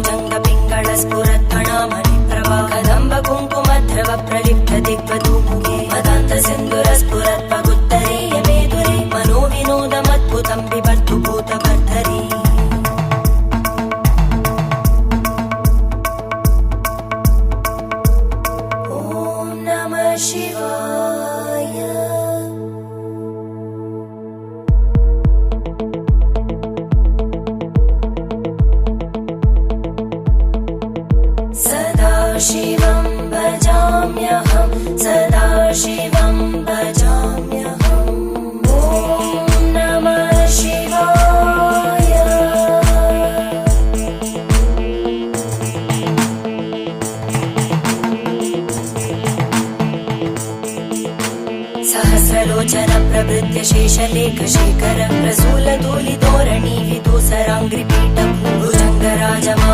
भुजंग पिंगळ स्फुरत्फणामणि प्रभा कदंब कुंकुमद्रव प्रलिप्त दिग्वधूमुखे मदान्त सिन्धुर स्फुरत्पगुत्तरीय मेदुरे मनो विनोदमद्भुतं बिभर्तु भूतभर्धरी ॐ नमः शिवाय। सदाशिवं भजाम्यहं सदाशिवं भजाम्यहम् ॐ नमः शिवाय। सहस्रलोचन प्रभृत्य शेषलेख शेखर प्रसूल धूलिधोरणि विदूसराङ्घ्रिपीठं भुजङ्गराजमा